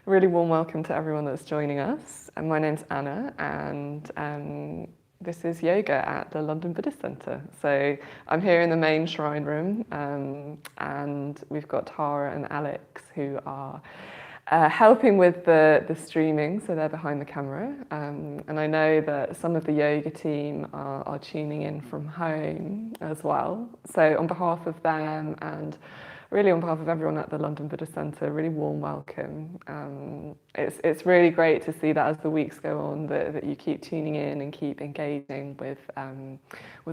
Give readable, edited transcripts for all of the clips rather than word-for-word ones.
Really warm welcome to everyone that's joining us. And my name's Anna, and this is yoga at the London Buddhist Centre. So I'm here in the main shrine room, and we've got Tara and Alex who are helping with the streaming, so they're behind the camera. And I know that some of the yoga team are tuning in from home as well. So on behalf of them and really on behalf of everyone at the London Buddhist Centre, really warm welcome. It's really great to see that as the weeks go on, that you keep tuning in and keep engaging with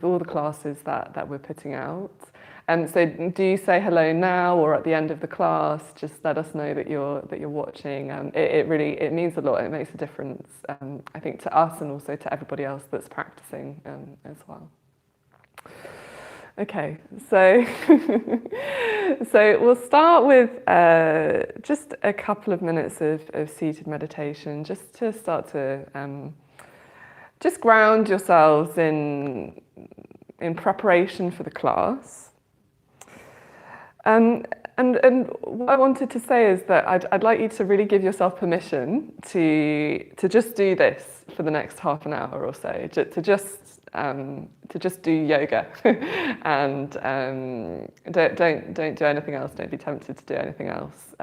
all the classes that we're putting out. So do you say hello now or at the end of the class? Just let us know that you're watching. It really means a lot. It makes a difference, I think, to us and also to everybody else that's practicing as well. Okay, so so we'll start with just a couple of minutes of seated meditation, just to start to just ground yourselves in preparation for the class. And what I wanted to say is that I'd like you to really give yourself permission to just do this for the next half an hour or so, to just do yoga, and don't do anything else. Don't be tempted to do anything else.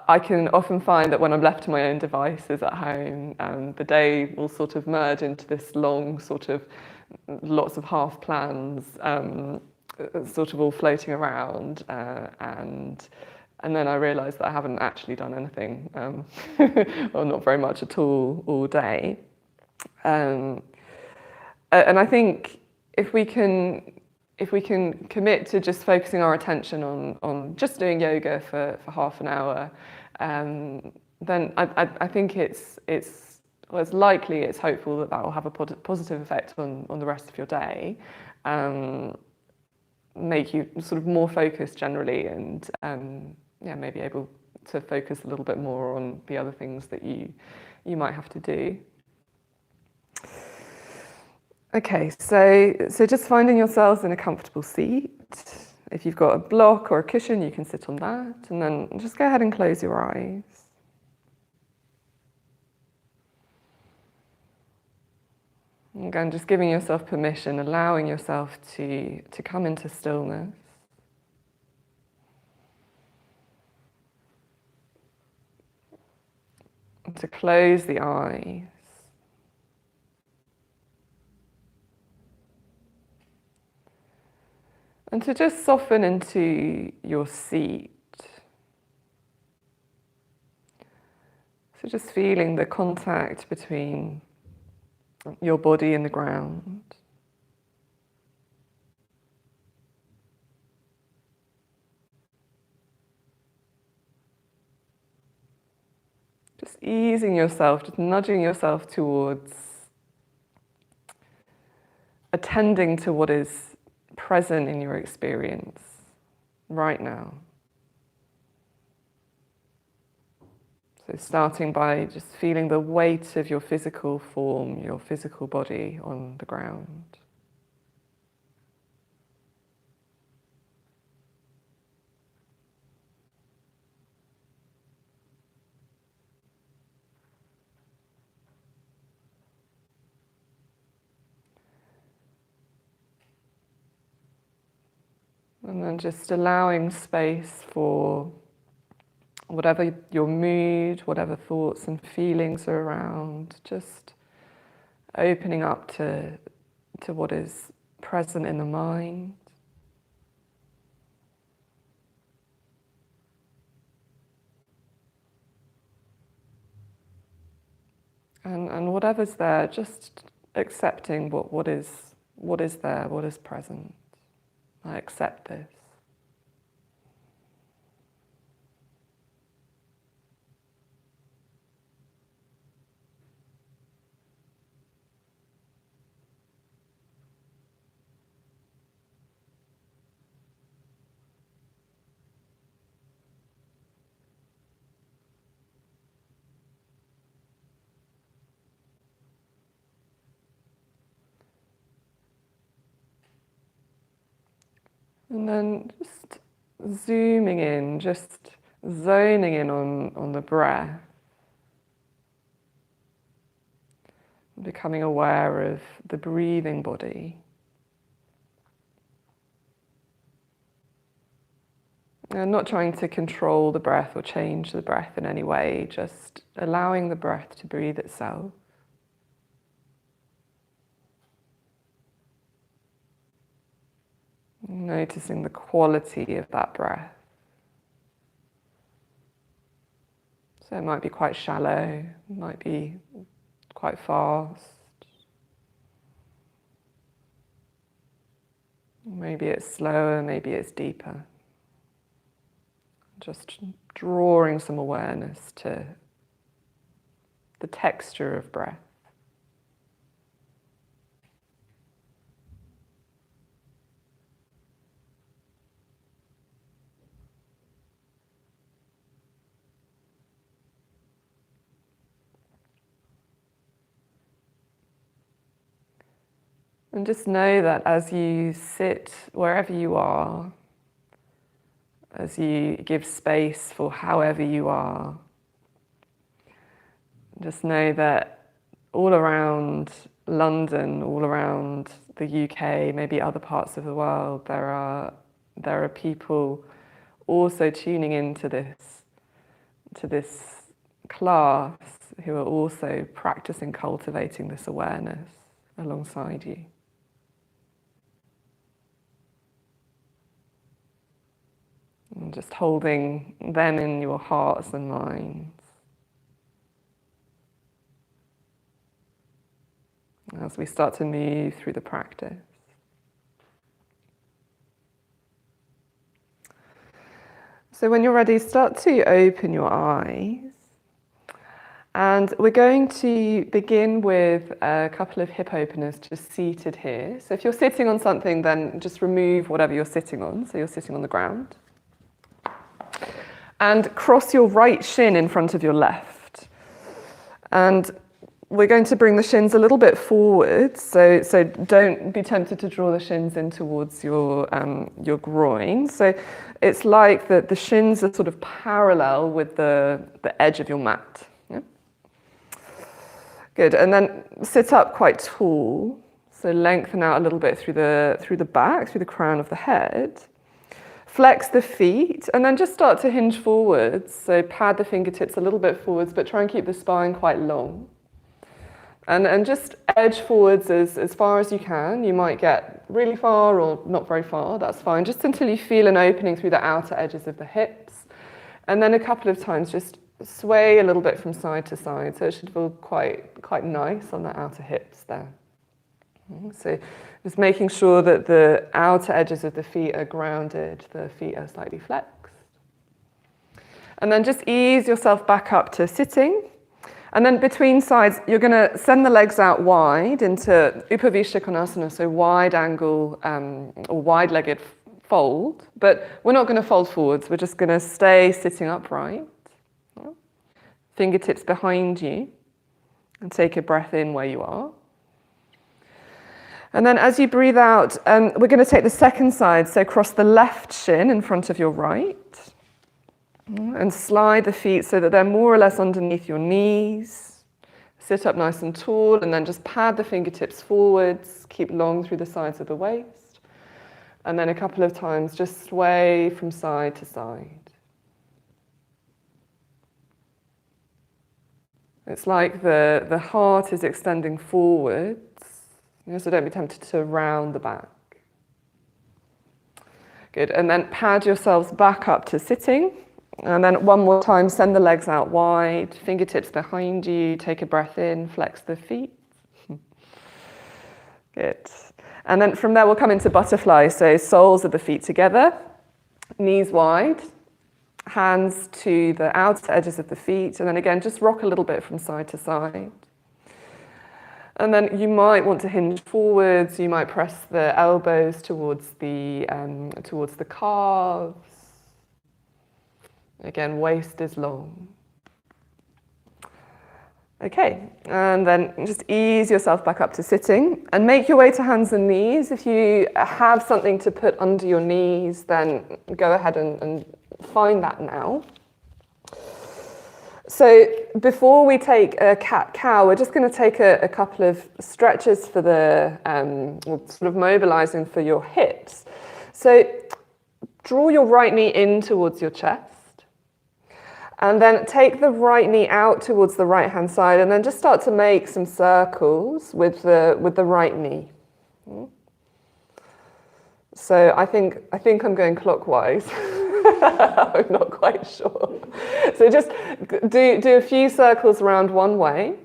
I can often find that when I'm left to my own devices at home, the day will sort of merge into this long sort of lots of half plans. Sort of all floating around, and then I realised that I haven't actually done anything, or not very much at all day. And I think if we can commit to just focusing our attention on just doing yoga for half an hour, then I think it's likely, it's hopeful that will have a positive effect on the rest of your day. Make you sort of more focused generally, and maybe able to focus a little bit more on the other things that you might have to do. Okay, so just finding yourselves in a comfortable seat. If you've got a block or a cushion, you can sit on that, and then just go ahead and close your eyes. Again, just giving yourself permission, allowing yourself to come into stillness. And to close the eyes. And to just soften into your seat. So just feeling the contact between your body and the ground. Just easing yourself, just nudging yourself towards attending to what is present in your experience right now. So starting by just feeling the weight of your physical form, your physical body on the ground. And then just allowing space for whatever your mood, whatever thoughts and feelings are around, just opening up to what is present in the mind. And whatever's there, just accepting what is there, what is present. I accept this. And then just zooming in, just zoning in on the breath, becoming aware of the breathing body. And not trying to control the breath or change the breath in any way, just allowing the breath to breathe itself. Noticing the quality of that breath. So it might be quite shallow, it might be quite fast. Maybe it's slower, maybe it's deeper. Just drawing some awareness to the texture of breath. And just know that as you sit wherever you are, as you give space for however you are, just know that all around London, all around the UK, maybe other parts of the world, there are people also tuning into this class who are also practicing cultivating this awareness alongside you. And just holding them in your hearts and minds as we start to move through the practice. So when you're ready, start to open your eyes. And we're going to begin with a couple of hip openers just seated here. So if you're sitting on something, then just remove whatever you're sitting on. So you're sitting on the ground. And cross your right shin in front of your left. And we're going to bring the shins a little bit forward, so don't be tempted to draw the shins in towards your groin. So it's like the shins are sort of parallel with the edge of your mat. Yeah? Good, and then sit up quite tall. So lengthen out a little bit through the back, through the crown of the head. Flex the feet, and then just start to hinge forwards. So pad the fingertips a little bit forwards, but try and keep the spine quite long. And just edge forwards as far as you can. You might get really far or not very far, that's fine. Just until you feel an opening through the outer edges of the hips. And then a couple of times just sway a little bit from side to side. So it should feel quite nice on the outer hips there. So just making sure that the outer edges of the feet are grounded, the feet are slightly flexed. And then just ease yourself back up to sitting. And then between sides, you're going to send the legs out wide into Upavishta Konasana, so wide angle or wide-legged fold. But we're not going to fold forwards, we're just going to stay sitting upright. Fingertips behind you, and take a breath in where you are. And then as you breathe out, we're going to take the second side, so cross the left shin in front of your right. And slide the feet so that they're more or less underneath your knees. Sit up nice and tall, and then just pad the fingertips forwards, keep long through the sides of the waist. And then a couple of times just sway from side to side. It's like the heart is extending forwards, so don't be tempted to round the back. Good, and then pad yourselves back up to sitting. And then one more time, send the legs out wide, fingertips behind you, take a breath in, flex the feet. Good. And then from there, we'll come into butterfly. So soles of the feet together, knees wide, hands to the outer edges of the feet. And then again, just rock a little bit from side to side. And then you might want to hinge forwards. You might press the elbows towards the calves. Again, waist is long. Okay, and then just ease yourself back up to sitting and make your way to hands and knees. If you have something to put under your knees, then go ahead and find that now. So before we take a cat-cow, we're just going to take a couple of stretches for the, sort of mobilizing for your hips. So draw your right knee in towards your chest, and then take the right knee out towards the right-hand side, and then just start to make some circles with the right knee. So I think I'm going clockwise. I'm not quite sure. So just do a few circles around one way,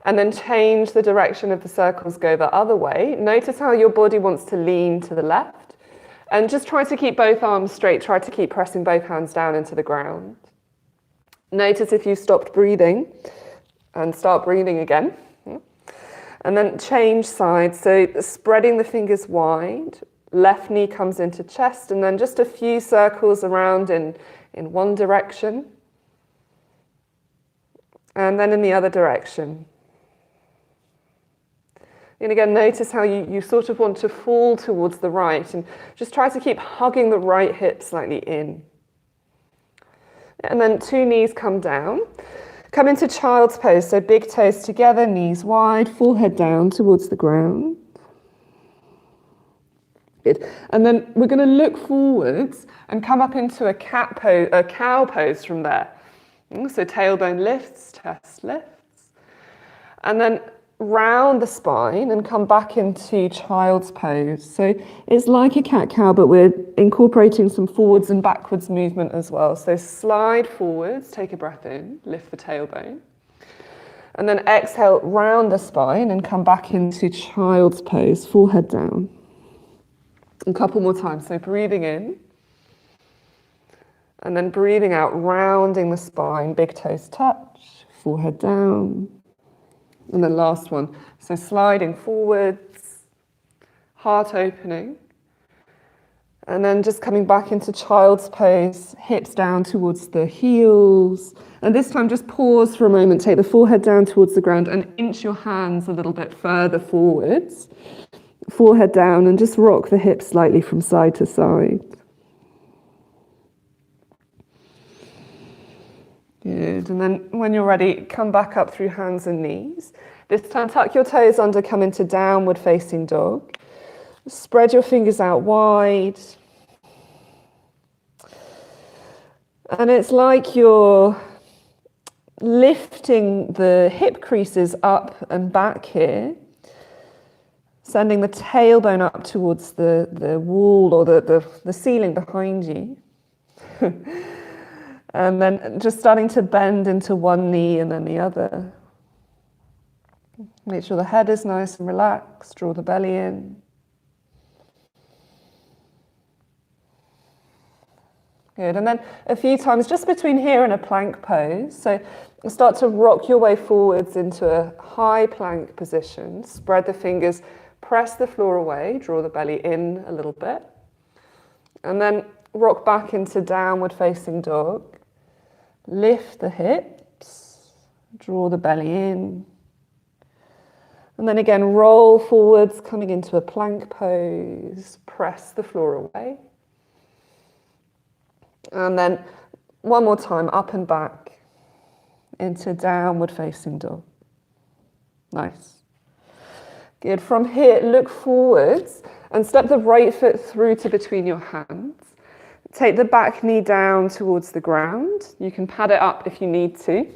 and then change the direction of the circles, go the other way. Notice how your body wants to lean to the left, and just try to keep both arms straight. Try to keep pressing both hands down into the ground. Notice if you stopped breathing, and start breathing again. And then change sides, so spreading the fingers wide. Left knee comes into chest, and then just a few circles around in one direction, and then in the other direction. And again, notice how you sort of want to fall towards the right, and just try to keep hugging the right hip slightly in. And then 2 knees come down. Come into child's pose, so big toes together, knees wide, forehead down towards the ground. Good. And then we're going to look forwards and come up into a cow pose from there. So tailbone lifts, chest lifts. And then round the spine and come back into child's pose. So it's like a cat-cow, but we're incorporating some forwards and backwards movement as well. So slide forwards, take a breath in, lift the tailbone. And then exhale, round the spine and come back into child's pose, forehead down. A couple more times, so breathing in, and then breathing out, rounding the spine, big toes touch, forehead down, and then last one, so sliding forwards, heart opening, and then just coming back into child's pose, hips down towards the heels, and this time just pause for a moment, take the forehead down towards the ground and inch your hands a little bit further forwards. Forehead down, and just rock the hips slightly from side to side. Good, and then when you're ready, come back up through hands and knees. This time tuck your toes under, come into downward facing dog. Spread your fingers out wide. And it's like you're lifting the hip creases up and back here. Sending the tailbone up towards the wall or the ceiling behind you. And then just starting to bend into one knee and then the other. Make sure the head is nice and relaxed, draw the belly in. Good, and then a few times just between here and a plank pose. So start to rock your way forwards into a high plank position. Spread the fingers, press the floor away, draw the belly in a little bit. And then rock back into downward facing dog. Lift the hips, draw the belly in. And then again, roll forwards, coming into a plank pose, press the floor away. And then one more time, up and back into downward facing dog. Nice. Good. From here, look forwards and step the right foot through to between your hands. Take the back knee down towards the ground. You can pad it up if you need to.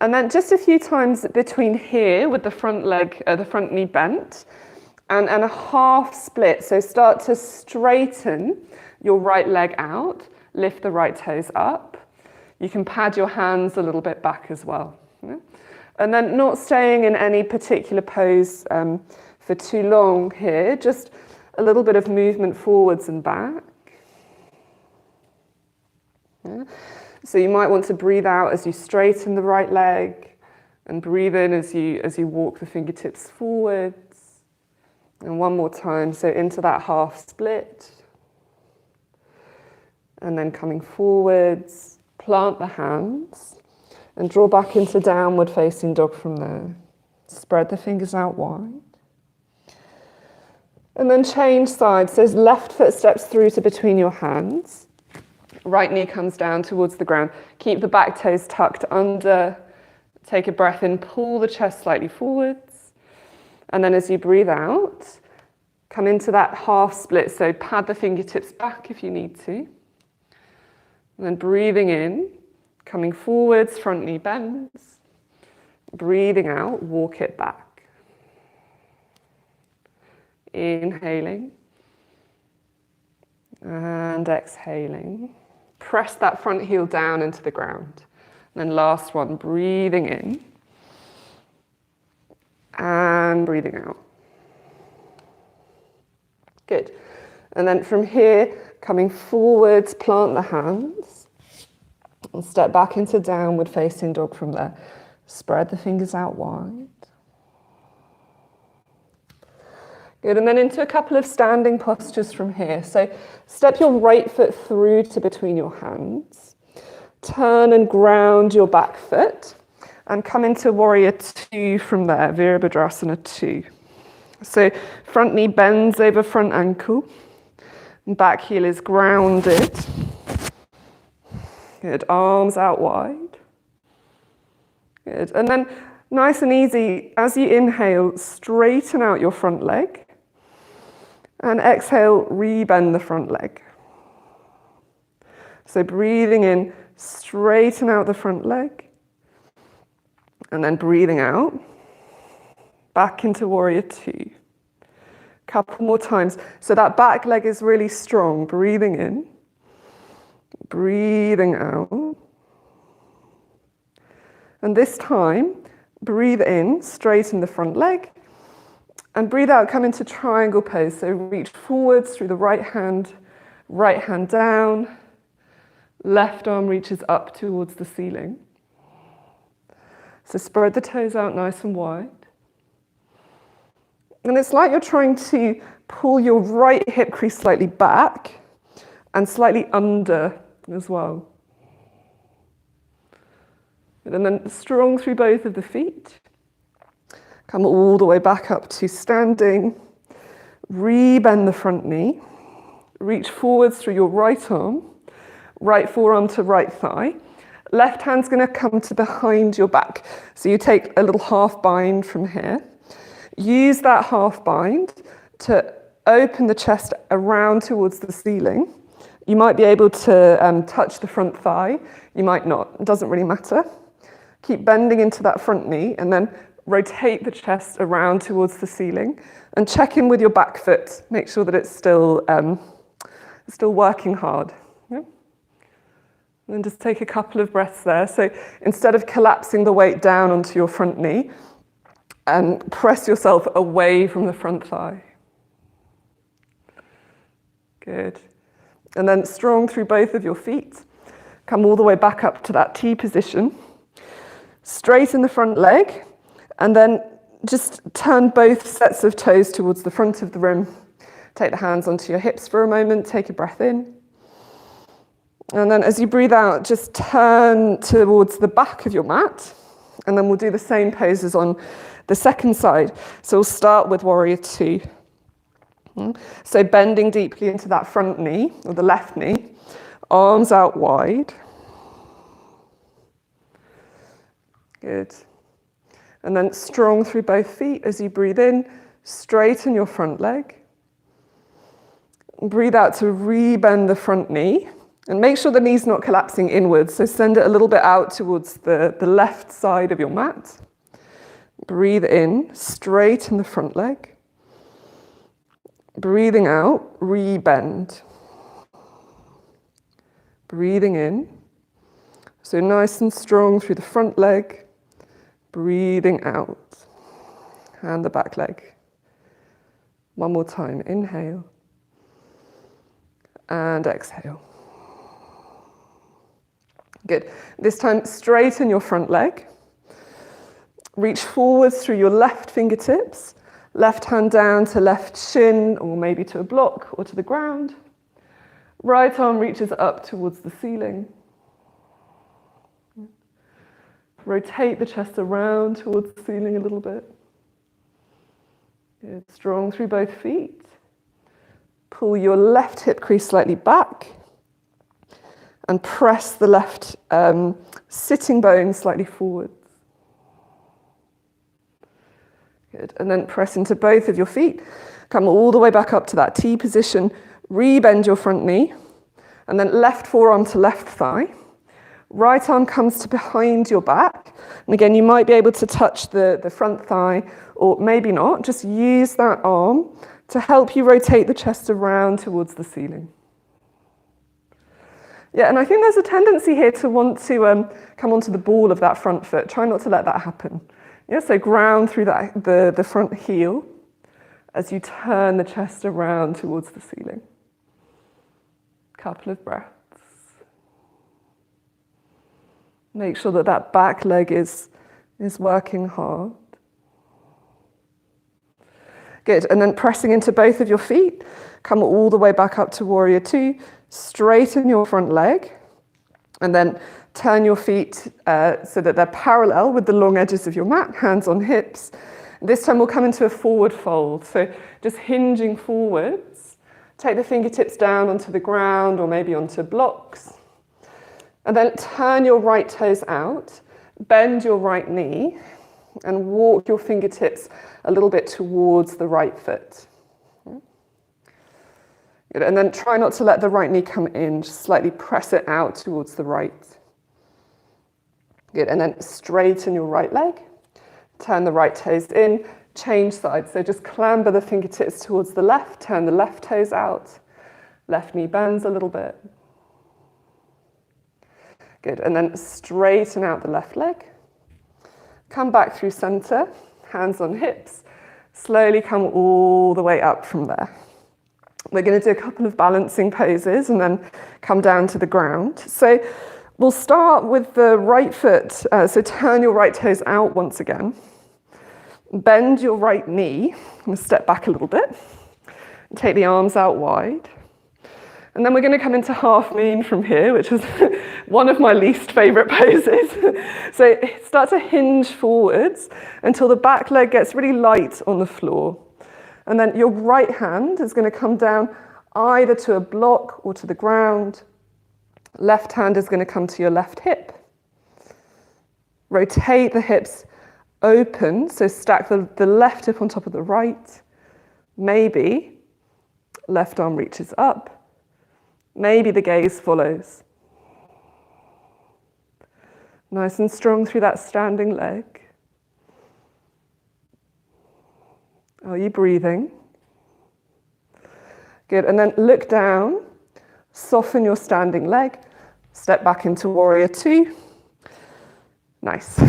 And then just a few times between here with the front leg, the front knee bent, and a half split. So start to straighten your right leg out, lift the right toes up. You can pad your hands a little bit back as well. Yeah? And then not staying in any particular pose for too long here, just a little bit of movement forwards and back. Yeah. So you might want to breathe out as you straighten the right leg, and breathe in as you walk the fingertips forwards. And one more time, so into that half split. And then coming forwards, plant the hands, and draw back into downward facing dog from there. Spread the fingers out wide. And then change sides, so left foot steps through to between your hands. Right knee comes down towards the ground. Keep the back toes tucked under. Take a breath in, pull the chest slightly forwards. And then as you breathe out, come into that half split. So pad the fingertips back if you need to. And then breathing in, coming forwards, front knee bends. Breathing out, walk it back. Inhaling. And exhaling. Press that front heel down into the ground. And then last one, breathing in. And breathing out. Good. And then from here, coming forwards, plant the hands. And step back into downward facing dog from there. Spread the fingers out wide. Good, and then into a couple of standing postures from here. So step your right foot through to between your hands. Turn and ground your back foot. And come into warrior two from there, Virabhadrasana 2. So front knee bends over front ankle. And back heel is grounded. Good, arms out wide. Good, and then nice and easy, as you inhale, straighten out your front leg. And exhale, rebend the front leg. So breathing in, straighten out the front leg. And then breathing out, back into warrior two. Couple more times. So that back leg is really strong. Breathing in, breathing out. And this time, breathe in, straighten the front leg. And breathe out, come into triangle pose. So reach forwards through the right hand down. Left arm reaches up towards the ceiling. So spread the toes out nice and wide. And it's like you're trying to pull your right hip crease slightly back and slightly under as well. And then strong through both of the feet. Come all the way back up to standing. Rebend the front knee. Reach forwards through your right arm. Right forearm to right thigh. Left hand's going to come to behind your back. So you take a little half bind from here. Use that half bind to open the chest around towards the ceiling. You might be able to touch the front thigh. You might not. It doesn't really matter. Keep bending into that front knee and then rotate the chest around towards the ceiling and check in with your back foot. Make sure that it's still working hard. Yeah? And then just take a couple of breaths there. So instead of collapsing the weight down onto your front knee, press yourself away from the front thigh. Good. And then strong through both of your feet. Come all the way back up to that T position. Straighten the front leg. And then just turn both sets of toes towards the front of the room. Take the hands onto your hips for a moment. Take a breath in. And then as you breathe out, just turn towards the back of your mat. And then we'll do the same poses on the second side. So we'll start with warrior two. So bending deeply into that front knee, or the left knee. Arms out wide. Good. And then strong through both feet as you breathe in, straighten your front leg. Breathe out to rebend the front knee. And make sure the knee's not collapsing inwards, so send it a little bit out towards the left side of your mat. Breathe in, straighten the front leg. Breathing out, rebend. Breathing in. So nice and strong through the front leg. Breathing out. And the back leg. One more time. Inhale. And exhale. Good. This time, straighten your front leg. Reach forwards through your left fingertips. Left hand down to left shin, or maybe to a block or to the ground. Right arm reaches up towards the ceiling. Rotate the chest around towards the ceiling a little bit. Good. Strong through both feet. Pull your left hip crease slightly back. And press the left sitting bone slightly forward. Good. And then press into both of your feet. Come all the way back up to that T position. Rebend your front knee. And then left forearm to left thigh. Right arm comes to behind your back. And again, you might be able to touch the front thigh, or maybe not. Just use that arm to help you rotate the chest around towards the ceiling. Yeah, and I think there's a tendency here to want to come onto the ball of that front foot. Try not to let that happen. Yeah, so ground through the front heel as you turn the chest around towards the ceiling. Couple of breaths. Make sure that that back leg is working hard. Good, and then pressing into both of your feet. Come all the way back up to Warrior Two. Straighten your front leg. And then turn your feet so that they're parallel with the long edges of your mat, hands on hips. This time we'll come into a forward fold. So just hinging forwards. Take the fingertips down onto the ground or maybe onto blocks. And then turn your right toes out, bend your right knee, and walk your fingertips a little bit towards the right foot. Good. And then try not to let the right knee come in, just slightly press it out towards the right. Good, and then straighten your right leg, turn the right toes in, change sides. So just clamber the fingertips towards the left, turn the left toes out, left knee bends a little bit. Good, and then straighten out the left leg. Come back through center, hands on hips. Slowly come all the way up from there. We're going to do a couple of balancing poses and then come down to the ground. So we'll start with the right foot. So turn your right toes out once again. Bend your right knee. I'm going to step back a little bit. Take the arms out wide. And then we're going to come into half moon from here, which is one of my least favorite poses. So start to hinge forwards until the back leg gets really light on the floor. And then your right hand is going to come down either to a block or to the ground. Left hand is going to come to your left hip. Rotate the hips open, so stack the left hip on top of the right. Maybe left arm reaches up. Maybe the gaze follows. Nice and strong through that standing leg. Are you breathing? Good, and then look down, soften your standing leg, step back into Warrior Two. Nice.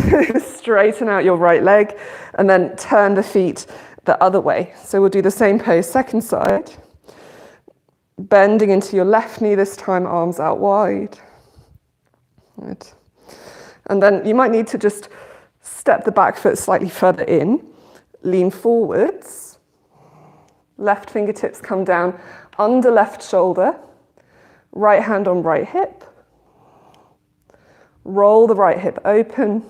Straighten out your right leg, and then turn the feet the other way. So we'll do the same pose, second side. Bending into your left knee this time, arms out wide. Good. And then you might need to just step the back foot slightly further in. Lean forwards. Left fingertips come down under left shoulder. Right hand on right hip. Roll the right hip open.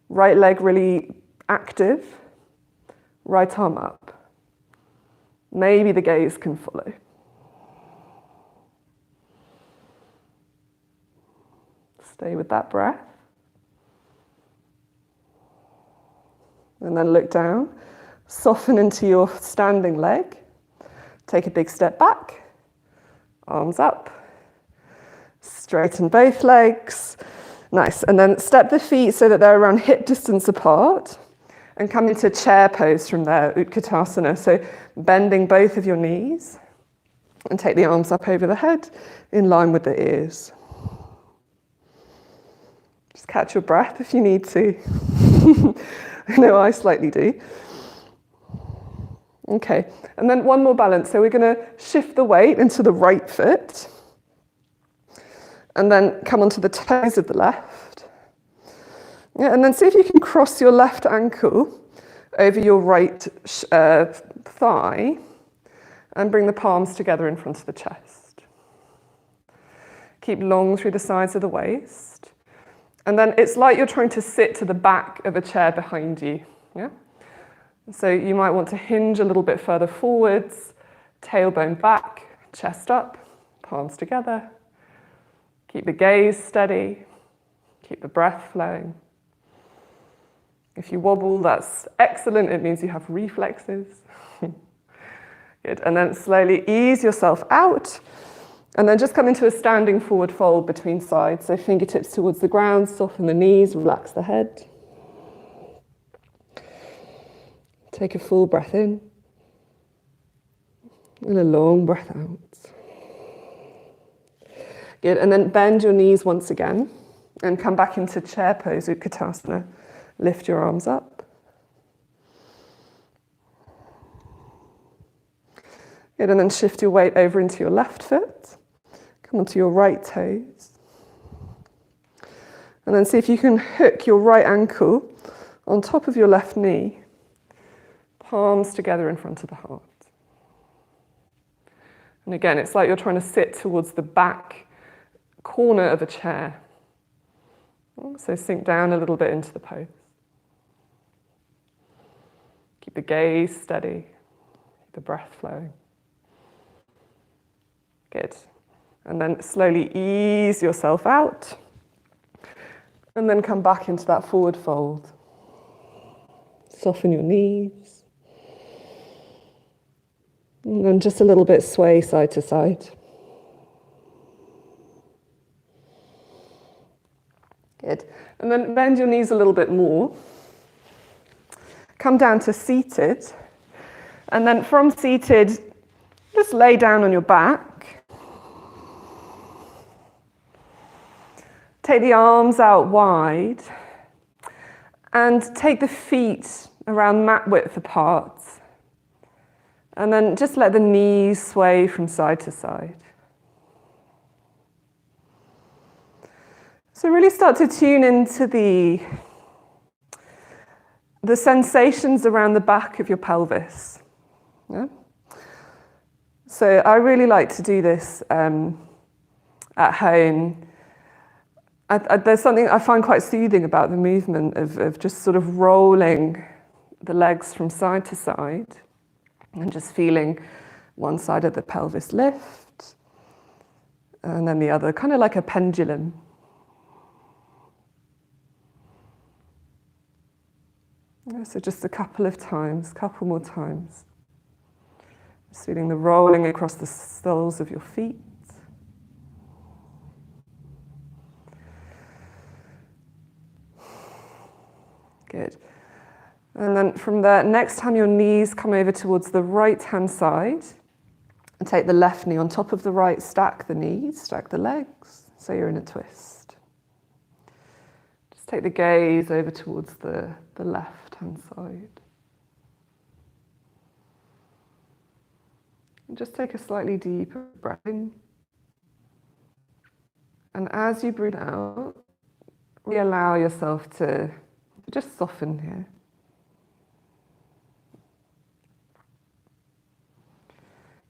Right leg really active. Right arm up. Maybe the gaze can follow. Stay with that breath. And then look down. Soften into your standing leg. Take a big step back. Arms up. Straighten both legs. Nice. And then step the feet so that they're around hip distance apart. And come into chair pose from there, Utkatasana. So bending both of your knees. And take the arms up over the head in line with the ears. Just catch your breath if you need to. I know I slightly do. Okay, and then one more balance. So we're going to shift the weight into the right foot. And then come onto the toes of the left. Yeah, and then see if you can cross your left ankle over your right thigh and bring the palms together in front of the chest. Keep long through the sides of the waist. And then it's like you're trying to sit to the back of a chair behind you. Yeah? So you might want to hinge a little bit further forwards, tailbone back, chest up, palms together. Keep the gaze steady. Keep the breath flowing. If you wobble, that's excellent. It means you have reflexes. Good. And then slowly ease yourself out. And then just come into a standing forward fold between sides. So fingertips towards the ground, soften the knees, relax the head. Take a full breath in. And a long breath out. Good. And then bend your knees once again. And come back into chair pose, Utkatasana. Lift your arms up. Good, and then shift your weight over into your left foot. Come onto your right toes. And then see if you can hook your right ankle on top of your left knee. Palms together in front of the heart. And again, it's like you're trying to sit towards the back corner of a chair. So sink down a little bit into the pose. Keep the gaze steady, keep the breath flowing. Good. And then slowly ease yourself out. And then come back into that forward fold. Soften your knees. And then just a little bit sway side to side. Good. And then bend your knees a little bit more. Come down to seated. And then from seated, just lay down on your back. Take the arms out wide. And take the feet around mat width apart. And then just let the knees sway from side to side. So really start to tune into the sensations around the back of your pelvis. Yeah? So I really like to do this at home. There's something I find quite soothing about the movement of just sort of rolling the legs from side to side and just feeling one side of the pelvis lift and then the other, kind of like a pendulum. So just a couple more times. Just feeling the rolling across the soles of your feet. Good. And then from there, next time your knees come over towards the right-hand side, and take the left knee on top of the right, stack the knees, stack the legs, so you're in a twist. Just take the gaze over towards the left-hand side. And just take a slightly deeper breath in. And as you breathe out, really allow yourself to just soften here.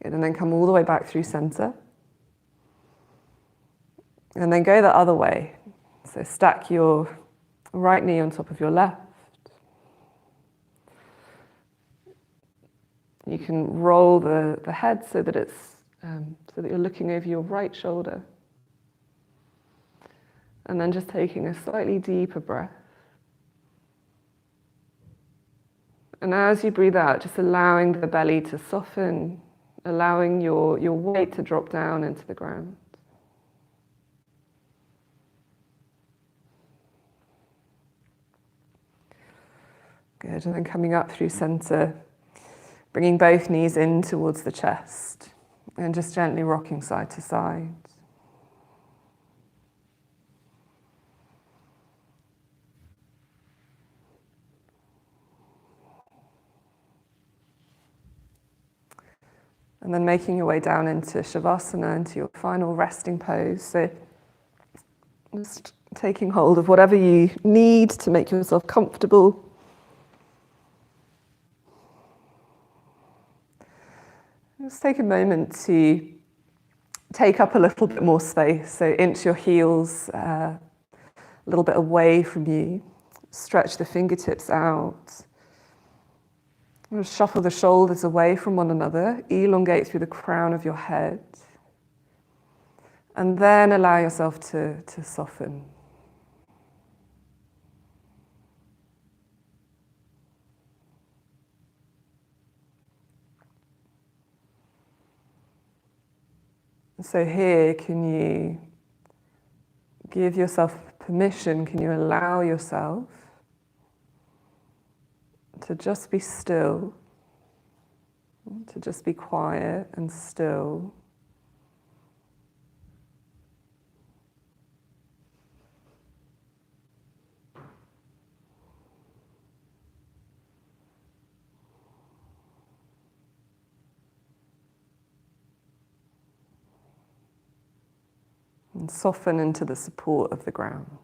Good, and then come all the way back through center. And then go the other way. So stack your right knee on top of your left. You can roll the head so that so that you're looking over your right shoulder. And then just taking a slightly deeper breath. And as you breathe out, just allowing the belly to soften, allowing your weight to drop down into the ground. Good, and then coming up through center, bringing both knees in towards the chest, and just gently rocking side to side. And then making your way down into Shavasana, into your final resting pose. So just taking hold of whatever you need to make yourself comfortable. Just take a moment to take up a little bit more space. So inch your heels a little bit away from you. Stretch the fingertips out. Shuffle the shoulders away from one another. Elongate through the crown of your head. And then allow yourself to soften. So here, can you give yourself permission, can you allow yourself to just be still, to just be quiet and still? And soften into the support of the ground.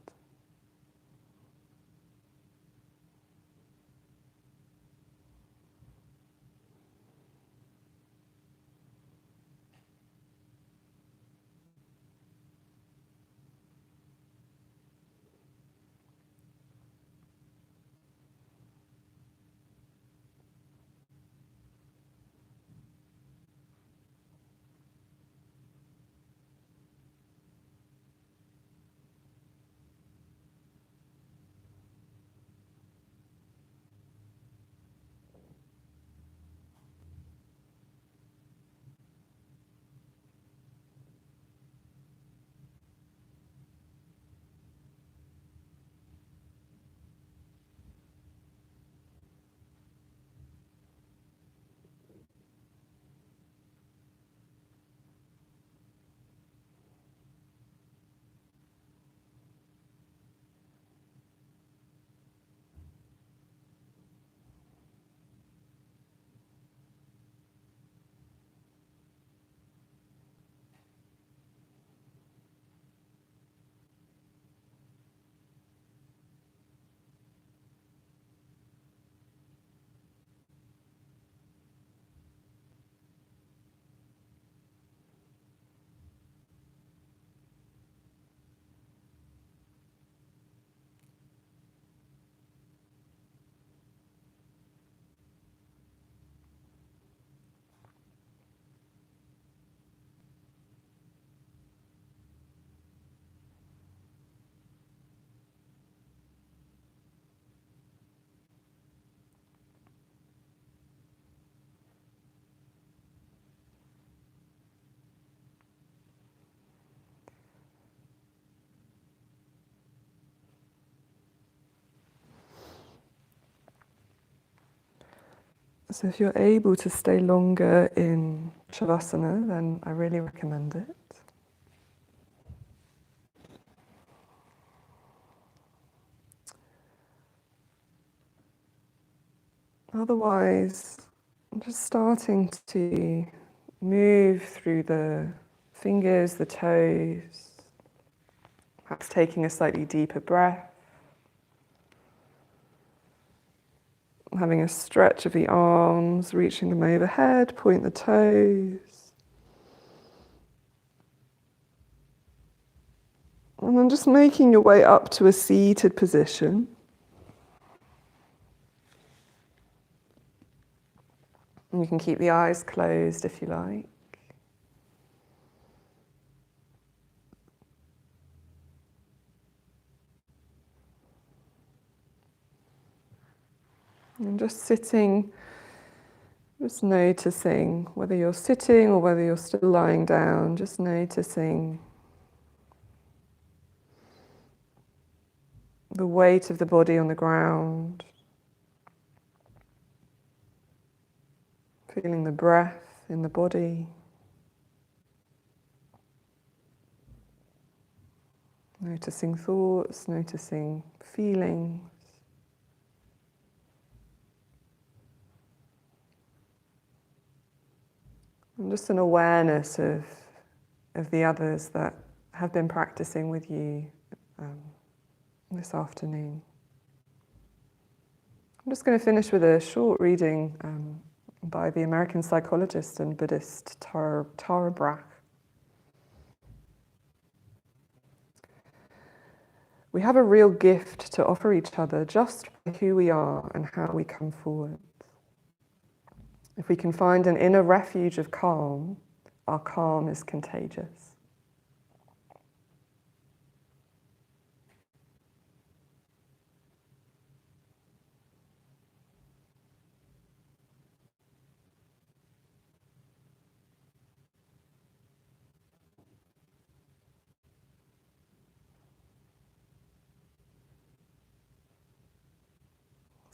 So if you're able to stay longer in Shavasana, then I really recommend it. Otherwise, I'm just starting to move through the fingers, the toes, perhaps taking a slightly deeper breath. Having a stretch of the arms, reaching them overhead, point the toes. And then just making your way up to a seated position. And you can keep the eyes closed if you like. And just sitting, just noticing whether you're sitting or whether you're still lying down, just noticing the weight of the body on the ground, feeling the breath in the body, noticing thoughts, noticing feelings. And just an awareness of the others that have been practicing with you this afternoon. I'm just going to finish with a short reading by the American psychologist and Buddhist Tara Brach. We have a real gift to offer each other just by who we are and how we come forward. If we can find an inner refuge of calm, our calm is contagious.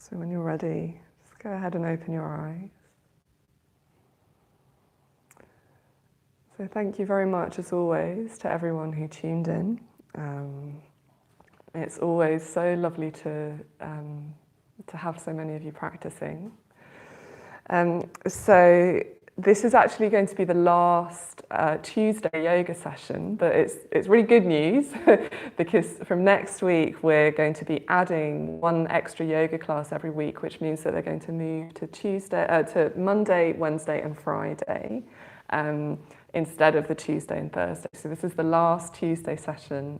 So when you're ready, just go ahead and open your eyes. So thank you very much, as always, to everyone who tuned in. It's always so lovely to have so many of you practicing. So this is actually going to be the last Tuesday yoga session, but it's really good news because from next week we're going to be adding one extra yoga class every week, which means that they're going to move to to Monday, Wednesday, and Friday. Instead of the Tuesday and Thursday. So this is the last Tuesday session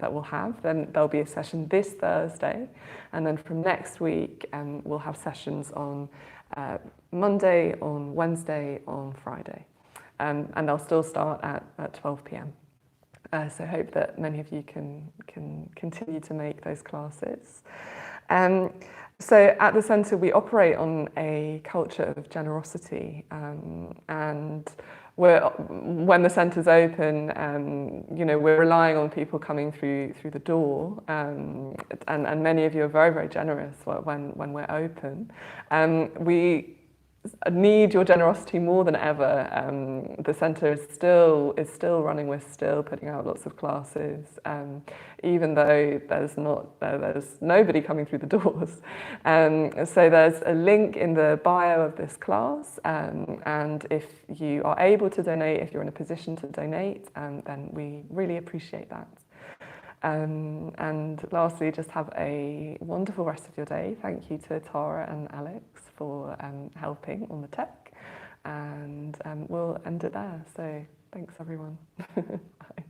that we'll have. Then there'll be a session this Thursday. And then from next week, we'll have sessions on Monday, on Wednesday, on Friday. And they'll still start at 12 p.m. So I hope that many of you can continue to make those classes. So at the centre, we operate on a culture of generosity, and when the centre's open, we're relying on people coming through the door, and many of you are very, very generous when we're open. We need your generosity more than ever. The centre is still running. We're still putting out lots of classes, even though there's nobody coming through the doors. So there's a link in the bio of this class, and if you are able to donate, if you're in a position to donate, then we really appreciate that. And lastly, just have a wonderful rest of your day. Thank you to Tara and Alex for helping on the tech, and we'll end it there. So thanks everyone. Bye.